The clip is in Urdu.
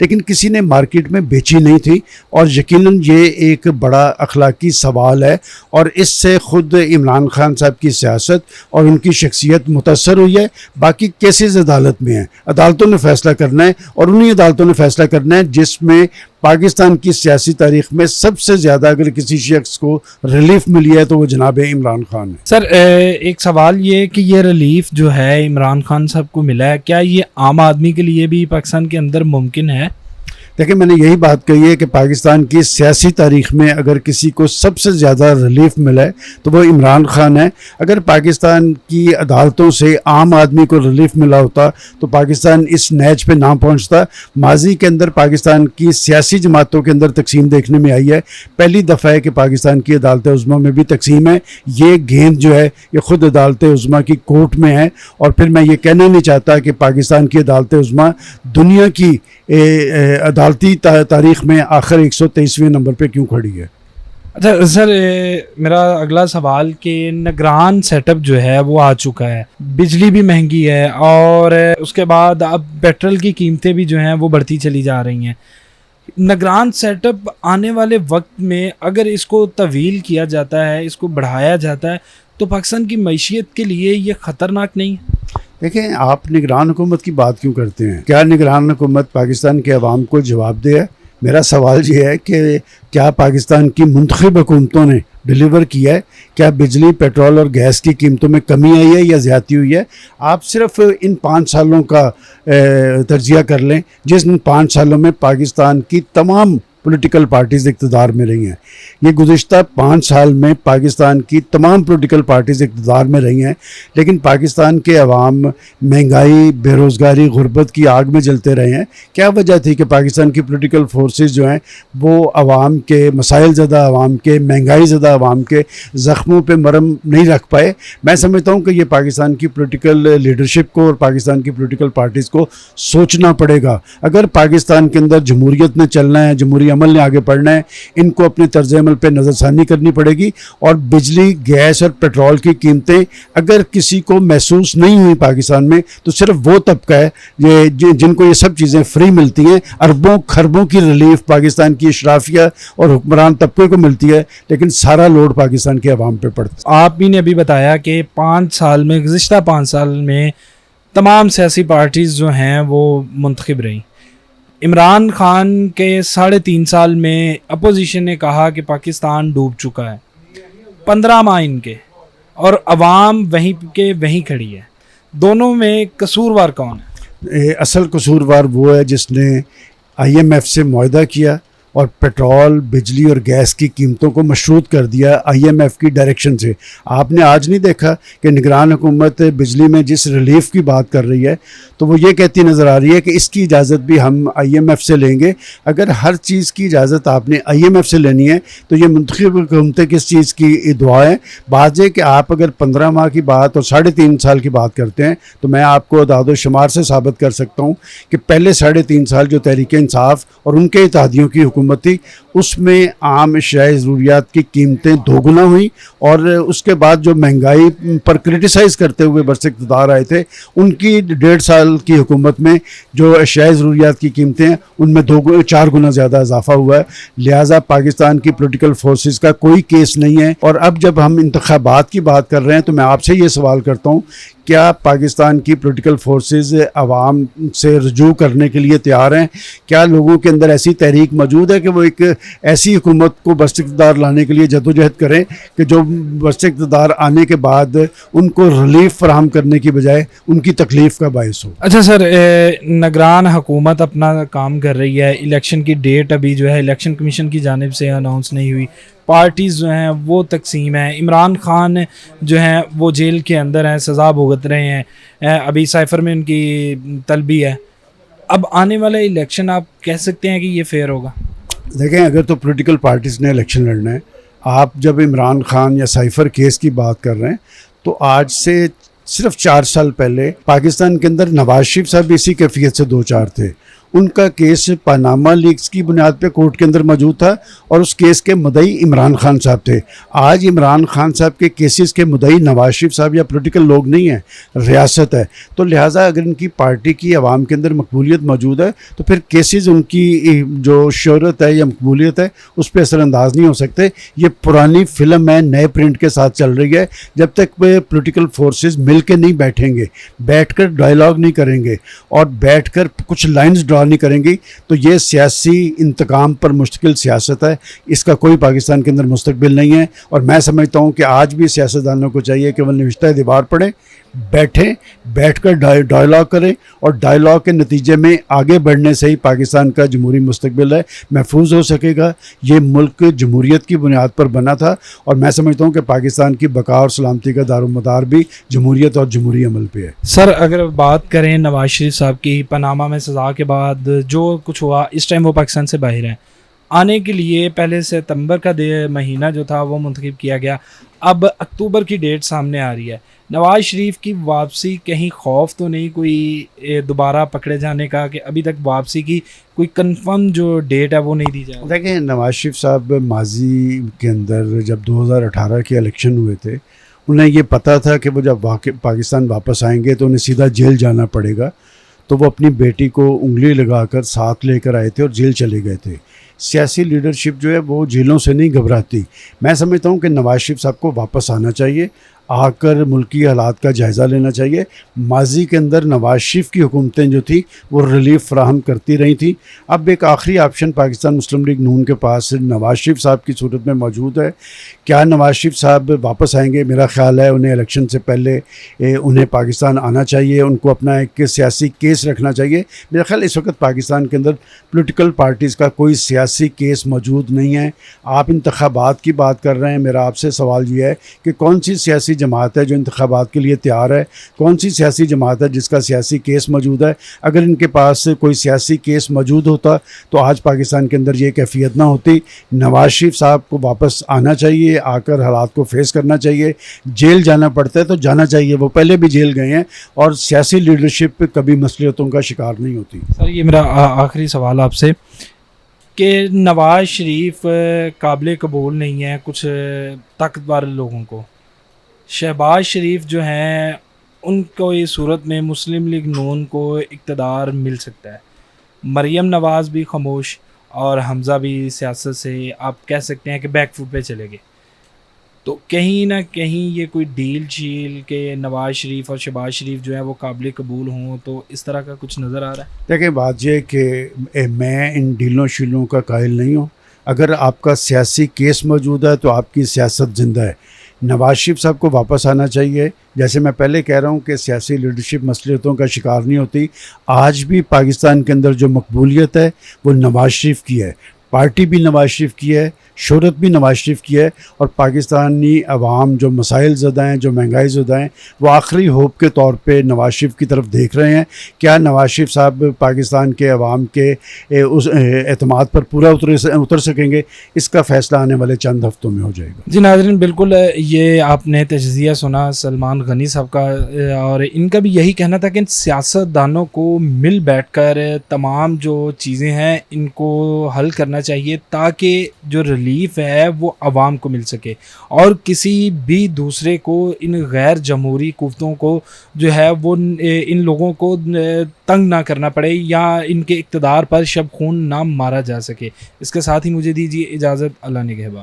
لیکن کسی نے مارکیٹ میں بیچی نہیں تھی، اور یقیناً یہ ایک بڑا اخلاقی سوال ہے، اور اس سے خود عمران خان صاحب کی سیاست اور ان کی شخصیت متاثر ہوئی ہے۔ باقی کیسز عدالت میں ہیں، عدالتوں نے فیصلہ کرنا ہے، اور انہی عدالتوں نے فیصلہ کرنا ہے جس میں پاکستان کی سیاسی تاریخ میں سب سے زیادہ اگر کسی شخص کو ریلیف ملی ہے تو وہ جناب عمران خان ہے۔ سر ایک سوال یہ کہ یہ ریلیف جو ہے عمران خان صاحب کو ملا ہے، کیا یہ عام آدمی کے لیے بھی پاکستان کے اندر ممکن ہے؟ دیکھیں، میں نے یہی بات کہی ہے کہ پاکستان کی سیاسی تاریخ میں اگر کسی کو سب سے زیادہ ریلیف ملا ہے تو وہ عمران خان ہے۔ اگر پاکستان کی عدالتوں سے عام آدمی کو ریلیف ملا ہوتا تو پاکستان اس نیچ پہ نہ پہنچتا۔ ماضی کے اندر پاکستان کی سیاسی جماعتوں کے اندر تقسیم دیکھنے میں آئی ہے، پہلی دفعہ ہے کہ پاکستان کی عدالت عظمیٰ میں بھی تقسیم ہے۔ یہ گیند جو ہے یہ خود عدالت عظمیٰ کی کورٹ میں ہے، اور پھر میں یہ کہنا نہیں چاہتا کہ پاکستان کی عدالت عظمیٰ دنیا کی عدالتی تاریخ میں آخر 123ویں نمبر پہ کیوں کھڑی ہے۔ اچھا سر، میرا اگلا سوال کہ نگران سیٹ اپ جو ہے وہ آ چکا ہے، بجلی بھی مہنگی ہے، اور اس کے بعد اب پیٹرول کی قیمتیں بھی جو ہیں وہ بڑھتی چلی جا رہی ہیں۔ نگران سیٹ اپ آنے والے وقت میں اگر اس کو طویل کیا جاتا ہے، اس کو بڑھایا جاتا ہے، تو پاکستان کی معیشت کے لیے یہ خطرناک نہیں ہے؟ دیکھیں، آپ نگران حکومت کی بات کیوں کرتے ہیں؟ کیا نگران حکومت پاکستان کے عوام کو جواب دہ ہے؟ میرا سوال یہ ہے کہ کیا پاکستان کی منتخب حکومتوں نے ڈیلیور کیا ہے؟ کیا بجلی، پیٹرول اور گیس کی قیمتوں میں کمی آئی ہے یا زیادتی ہوئی ہے؟ آپ صرف ان 5 سالوں کا تجزیہ کر لیں، جس 5 سالوں میں پاکستان کی تمام پولیٹیکل پارٹیز اقتدار میں رہی ہیں۔ یہ گزشتہ 5 سال میں پاکستان کی تمام پولیٹیکل پارٹیز اقتدار میں رہی ہیں، لیکن پاکستان کے عوام مہنگائی، بے روزگاری، غربت کی آگ میں جلتے رہے ہیں۔ کیا وجہ تھی کہ پاکستان کی پولیٹیکل فورسز جو ہیں وہ عوام کے مسائل زدہ عوام کے، مہنگائی زدہ عوام کے زخموں پہ مرہم نہیں رکھ پائے؟ میں سمجھتا ہوں کہ یہ پاکستان کی پولیٹیکل لیڈرشپ کو اور پاکستان کی پولیٹیکل پارٹیز کو سوچنا پڑے گا۔ اگر پاکستان کے اندر جمہوریت نے چلنا ہے، جمہوری عمل نے آگے بڑھنا ہے، ان کو اپنے طرز عمل پہ نظر ثانی کرنی پڑے گی، اور بجلی، گیس اور پیٹرول کی قیمتیں اگر کسی کو محسوس نہیں ہوئی پاکستان میں تو صرف وہ طبقہ ہے جن کو یہ سب چیزیں فری ملتی ہیں۔ اربوں خربوں کی ریلیف پاکستان کی اشرافیہ اور حکمران طبقے کو ملتی ہے، لیکن سارا لوڈ پاکستان کے عوام پہ پڑتا ہے۔ آپ بھی نے ابھی بتایا کہ 5 سال میں، گزشتہ 5 سال میں تمام سیاسی پارٹیز جو ہیں وہ منتخب رہیں۔ عمران خان کے 3.5 سال میں اپوزیشن نے کہا کہ پاکستان ڈوب چکا ہے، 15 ماہ ان کے، اور عوام وہیں کے وہیں کھڑی ہے۔ دونوں میں قصوروار کون ہے؟ اصل قصوروار وہ ہے جس نے IMF سے معاہدہ کیا اور پیٹرول، بجلی اور گیس کی قیمتوں کو مشروط کر دیا IMF کی ڈائریکشن سے۔ آپ نے آج نہیں دیکھا کہ نگران حکومت بجلی میں جس ریلیف کی بات کر رہی ہے تو وہ یہ کہتی نظر آ رہی ہے کہ اس کی اجازت بھی ہم IMF سے لیں گے۔ اگر ہر چیز کی اجازت آپ نے IMF سے لینی ہے تو یہ منتخب حکومتیں کس چیز کی دعا ہے؟ بات ہے کہ آپ اگر 15 ماہ کی بات اور 3.5 سال کی بات کرتے ہیں تو میں آپ کو اعداد و شمار سے ثابت کر سکتا ہوں کہ پہلے 3.5 سال جو تحریک انصاف اور ان کے اتحادیوں کی حکومت تھی اس میں عام اشیاء ضروریات کی قیمتیں 2 گنا ہوئیں، اور اس کے بعد جو مہنگائی پر کرٹیسائز کرتے ہوئے برس اقتدار آئے تھے ان کی 1.5 سال کی حکومت میں جو اشیاء ضروریات کی قیمتیں ہیں ان میں 4 گنا زیادہ اضافہ ہوا ہے۔ لہٰذا پاکستان کی پولیٹیکل فورسز کا کوئی کیس نہیں ہے۔ اور اب جب ہم انتخابات کی بات کر رہے ہیں تو میں آپ سے یہ سوال کرتا ہوں، کیا پاکستان کی پولیٹیکل فورسز عوام سے رجوع کرنے کے لیے تیار ہیں؟ کیا لوگوں کے اندر ایسی تحریک موجود ہے کہ وہ ایک ایسی حکومت کو برسر اقتدار لانے کے لیے جدوجہد کریں کہ جو برسر اقتدار آنے کے بعد ان کو ریلیف فراہم کرنے کی بجائے ان کی تکلیف کا باعث ہو؟ اچھا سر، نگران حکومت اپنا کام کر رہی ہے، الیکشن کی ڈیٹ ابھی جو ہے الیکشن کمیشن کی جانب سے اناؤنس نہیں ہوئی، پارٹیز جو ہیں وہ تقسیم ہیں، عمران خان جو ہیں وہ جیل کے اندر ہیں، سزا بھگت رہے ہیں، ابھی سائفر میں ان کی طلبی ہے۔ اب آنے والا الیکشن آپ کہہ سکتے ہیں کہ یہ فیئر ہوگا؟ دیکھیں، اگر تو پولیٹیکل پارٹیز نے الیکشن لڑنا ہے، آپ جب عمران خان یا سائفر کیس کی بات کر رہے ہیں تو آج سے صرف 4 سال پہلے پاکستان کے اندر نواز شریف صاحب اسی کیفیت سے 2-4 تھے۔ ان کا کیس پاناما لیکس کی بنیاد پہ کورٹ کے اندر موجود تھا اور اس کیس کے مدعی عمران خان صاحب تھے. آج عمران خان صاحب کے کیسز کے مدعی نواز شریف صاحب یا پولیٹیکل لوگ نہیں ہیں, ریاست ہے. تو لہٰذا اگر ان کی پارٹی کی عوام کے اندر مقبولیت موجود ہے تو پھر کیسز ان کی جو شہرت ہے یا مقبولیت ہے اس پہ اثر انداز نہیں ہو سکتے. یہ پرانی فلم ہے, نئے پرنٹ کے ساتھ چل رہی ہے. جب تک پولیٹیکل فورسز مل کے نہیں بیٹھیں گے, بیٹھ کر ڈائلاگ نہیں کریں گے اور بیٹھ کر کچھ لائنز ڈرا نہیں کریں گی, تو یہ سیاسی انتقام پر مشتمل سیاست ہے. اس کا کوئی پاکستان کے اندر مستقبل نہیں ہے. اور میں سمجھتا ہوں کہ آج بھی سیاستدانوں کو چاہیے کہ وہ نوشتہ دیوار پڑھیں, بیٹھیں, بیٹھ کر ڈائلاگ کریں, اور ڈائلاگ کے نتیجے میں آگے بڑھنے سے ہی پاکستان کا جمہوری مستقبل ہے محفوظ ہو سکے گا. یہ ملک جمہوریت کی بنیاد پر بنا تھا اور میں سمجھتا ہوں کہ پاکستان کی بقا اور سلامتی کا دار و مدار بھی جمہوریت اور جمہوری عمل پہ ہے. سر اگر بات کریں نواز شریف صاحب کی پاناما میں سزا کے بعد جو کچھ ہوا, اس ٹائم وہ پاکستان سے باہر ہیں, آنے کے لیے پہلے ستمبر کا مہینہ جو تھا وہ منتخب کیا گیا, اب اکتوبر کی ڈیٹ سامنے آ رہی ہے. نواز شریف کی واپسی کہیں خوف تو نہیں کوئی دوبارہ پکڑے جانے کا, کہ ابھی تک واپسی کی کوئی کنفرم جو ڈیٹ ہے وہ نہیں دی جا رہی؟ دیکھیں, نواز شریف صاحب ماضی کے اندر جب 2018 کے الیکشن ہوئے تھے, انہیں یہ پتہ تھا کہ وہ جب پاکستان واپس آئیں گے تو انہیں سیدھا جیل جانا پڑے گا. تو وہ اپنی بیٹی کو انگلی لگا کر ساتھ لے کر آئے تھے اور جیل چلے گئے تھے. سیاسی لیڈرشپ جو ہے وہ جیلوں سے نہیں گھبراتی. میں سمجھتا ہوں کہ نواز شریف صاحب کو واپس آنا چاہیے, آ کر ملکی حالات کا جائزہ لینا چاہیے. ماضی کے اندر نواز شریف کی حکومتیں جو تھیں وہ ریلیف فراہم کرتی رہی تھیں. اب ایک آخری آپشن پاکستان مسلم لیگ نون کے پاس نواز شریف صاحب کی صورت میں موجود ہے. کیا نواز شریف صاحب واپس آئیں گے؟ میرا خیال ہے انہیں الیکشن سے پہلے انہیں پاکستان آنا چاہیے, ان کو اپنا ایک سیاسی کیس رکھنا چاہیے. میرا خیال اس وقت پاکستان کے اندر پولیٹیکل پارٹیز کا کوئی سیاسی کیس موجود نہیں ہے. آپ انتخابات کی بات کر رہے ہیں, میرا آپ سے سوال یہ ہے کہ کون سی سیاسی جماعت ہے جو انتخابات کے لیے تیار ہے؟ کون سی سیاسی جماعت ہے جس کا سیاسی کیس موجود ہے؟ اگر ان کے پاس کوئی سیاسی کیس موجود ہوتا تو آج پاکستان کے اندر یہ کیفیت نہ ہوتی. نواز شریف صاحب کو واپس آنا چاہیے, آ کر حالات کو فیس کرنا چاہیے. جیل جانا پڑتا ہے تو جانا چاہیے, وہ پہلے بھی جیل گئے ہیں, اور سیاسی لیڈرشپ کبھی مصلحتوں کا شکار نہیں ہوتی. سر یہ میرا آخری سوال آپ سے, کہ نواز شریف قابل قبول نہیں ہے کچھ طاقتور لوگوں کو, شہباز شریف جو ہیں ان کو اس صورت میں مسلم لیگ نون کو اقتدار مل سکتا ہے, مریم نواز بھی خاموش اور حمزہ بھی سیاست سے آپ کہہ سکتے ہیں کہ بیک فوٹ پہ چلے گئے, تو کہیں نہ کہیں یہ کوئی ڈیل شیل کہ نواز شریف اور شہباز شریف جو ہے وہ قابل قبول ہوں, تو اس طرح کا کچھ نظر آ رہا ہے؟ دیکھیں, بات یہ کہ میں ان ڈیلوں شیلوں کا قائل نہیں ہوں. اگر آپ کا سیاسی کیس موجود ہے تو آپ کی سیاست زندہ ہے. نواز شریف صاحب کو واپس آنا چاہیے. جیسے میں پہلے کہہ رہا ہوں کہ سیاسی لیڈرشپ مصلحتوں کا شکار نہیں ہوتی. آج بھی پاکستان کے اندر جو مقبولیت ہے وہ نواز شریف کی ہے, پارٹی بھی نواز شریف کی ہے, شہرت بھی نواز شریف کی ہے, اور پاکستانی عوام جو مسائل زدہ ہیں, جو مہنگائی زدہ ہیں, وہ آخری ہوپ کے طور پہ نواز شریف کی طرف دیکھ رہے ہیں. کیا نواز شریف صاحب پاکستان کے عوام کے اس اعتماد پر پورا اتر سکیں گے؟ اس کا فیصلہ آنے والے چند ہفتوں میں ہو جائے گا. جی ناظرین, بالکل یہ آپ نے تجزیہ سنا سلمان غنی صاحب کا, اور ان کا بھی یہی کہنا تھا کہ سیاست دانوں کو مل بیٹھ کر تمام جو چیزیں ہیں ان کو حل کرنا چاہیے, تاکہ جو ریلیف ہے وہ عوام کو مل سکے, اور کسی بھی دوسرے کو, ان غیر جمہوری قوتوں کو جو ہے وہ ان لوگوں کو تنگ نہ کرنا پڑے, یا ان کے اقتدار پر شب خون نہ مارا جا سکے. اس کے ساتھ ہی مجھے دیجیے اجازت. اللہ نگہبان.